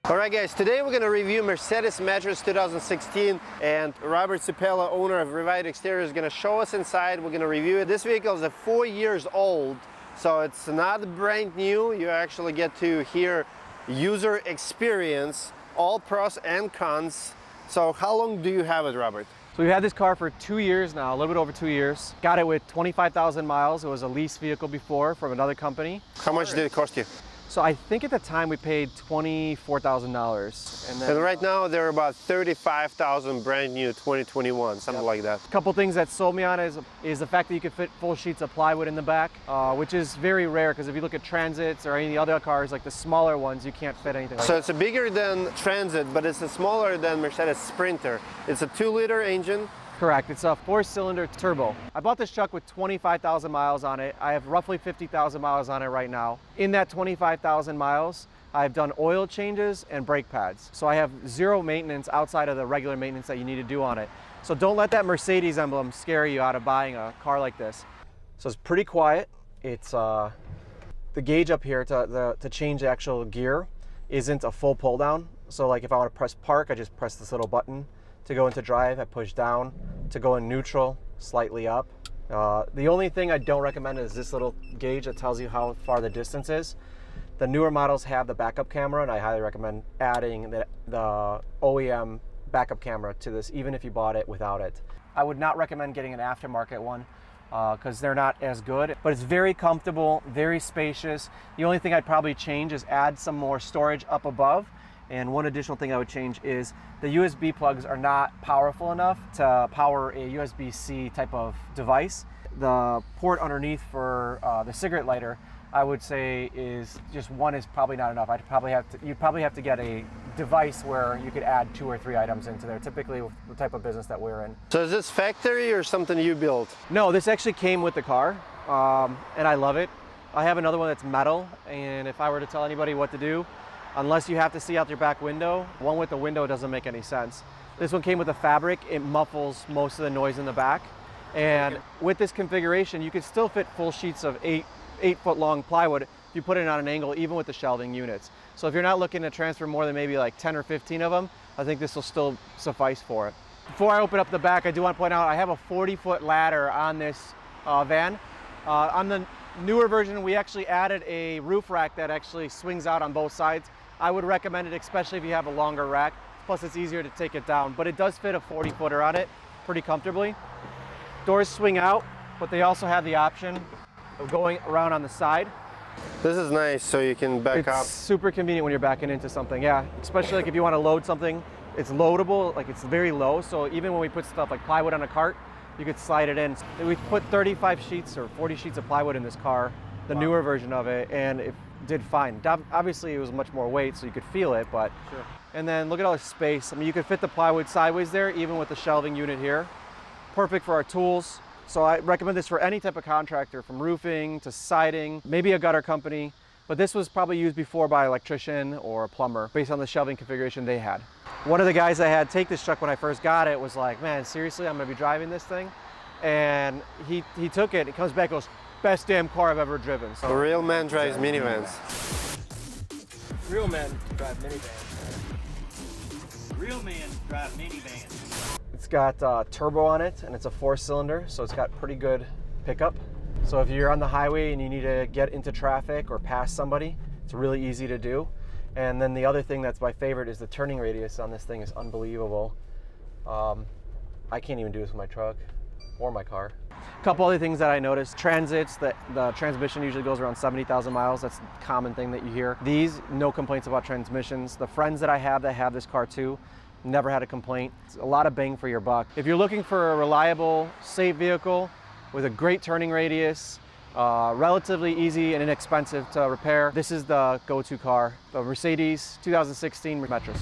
All right guys, today we're going to review Mercedes Metris 2016, and Robert Cipella, owner of Revite Exterior, is going to show us inside. We're going to review it. This vehicle is 4 years old, so it's not brand new. You actually get to hear user experience, all pros and cons. So how long do you have it, Robert? So we've had this car for 2 years now, a little bit over 2 years. Got it with 25,000 miles. It was a lease vehicle before from another company. How much did it cost you? So I think at the time we paid $24,000. And right now they're about 35,000 brand new 2021, something like that. A couple things that sold me on is the fact that you could fit full sheets of plywood in the back, which is very rare because if you look at Transits or any other cars, like the smaller ones, you can't fit anything like So that. it's a bigger than Transit, but it's a smaller than Mercedes Sprinter. It's a 2-liter engine. Correct, it's a 4-cylinder turbo. I bought this truck with 25,000 miles on it. I have roughly 50,000 miles on it right now. In that 25,000 miles, I've done oil changes and brake pads. So I have zero maintenance outside of the regular maintenance that you need to do on it. So don't let that Mercedes emblem scare you out of buying a car like this. So it's pretty quiet. It's the gauge up here to change the actual gear isn't a full pull down. So like if I want to press park, I just press this little button. To go into drive, I push down. To go in neutral, slightly up. The only thing I don't recommend is this little gauge that tells you how far the distance is. The newer models have the backup camera, and I highly recommend adding the OEM backup camera to this, even if you bought it without it. I would not recommend getting an aftermarket one because they're not as good, but it's very comfortable, very spacious. The only thing I'd probably change is add some more storage up above. And one additional thing I would change is the USB plugs are not powerful enough to power a USB-C type of device. The port underneath for the cigarette lighter, I would say is just one is probably not enough. You'd probably have to get a device where you could add 2 or 3 items into there, typically with the type of business that we're in. So is this factory or something you built? No, this actually came with the car, and I love it. I have another one that's metal, and if I were to tell anybody what to do, unless you have to see out your back window, one with the window doesn't make any sense. This one came with the fabric. It muffles most of the noise in the back. And with this configuration, you could still fit full sheets of 8-foot long plywood if you put it on an angle, even with the shelving units. So if you're not looking to transfer more than maybe like 10 or 15 of them, I think this will still suffice for it. Before I open up the back, I do want to point out I have a 40-foot ladder on this van. On the newer version, we actually added a roof rack that actually swings out on both sides. I would recommend it, especially if you have a longer rack. Plus, it's easier to take it down, but it does fit a 40-footer on it pretty comfortably. Doors swing out, but they also have the option of going around on the side. This is nice, so you can back up. It's super convenient when you're backing into something, yeah. Especially like if you want to load something, it's loadable, like it's very low. So even when we put stuff like plywood on a cart, you could slide it in. We put 35 sheets or 40 sheets of plywood in this car, the newer version of it, and it did fine. Obviously it was much more weight, so you could feel it, but sure. And then look at all the space. I mean, you could fit the plywood sideways there, even with the shelving unit here. Perfect for our tools. So I recommend this for any type of contractor, from roofing to siding, maybe a gutter company, but this was probably used before by an electrician or a plumber based on the shelving configuration they had. One of the guys I had take this truck when I first got it was like, man, seriously, I'm gonna be driving this thing? And he took it, he comes back and goes, best damn car I've ever driven. So, a real man drives minivans. Real men drive minivans. Real men drive minivans. It's got turbo on it, and it's a 4-cylinder, so it's got pretty good pickup. So if you're on the highway and you need to get into traffic or pass somebody, it's really easy to do. And then the other thing that's my favorite is the turning radius on this thing is unbelievable. I can't even do this with my truck or my car. A couple other things that I noticed: Transits, the transmission usually goes around 70,000 miles. That's a common thing that you hear. These, no complaints about transmissions. The friends that I have that have this car too, never had a complaint. It's a lot of bang for your buck. If you're looking for a reliable, safe vehicle with a great turning radius, relatively easy and inexpensive to repair, this is the go-to car, the Mercedes 2016 Metris.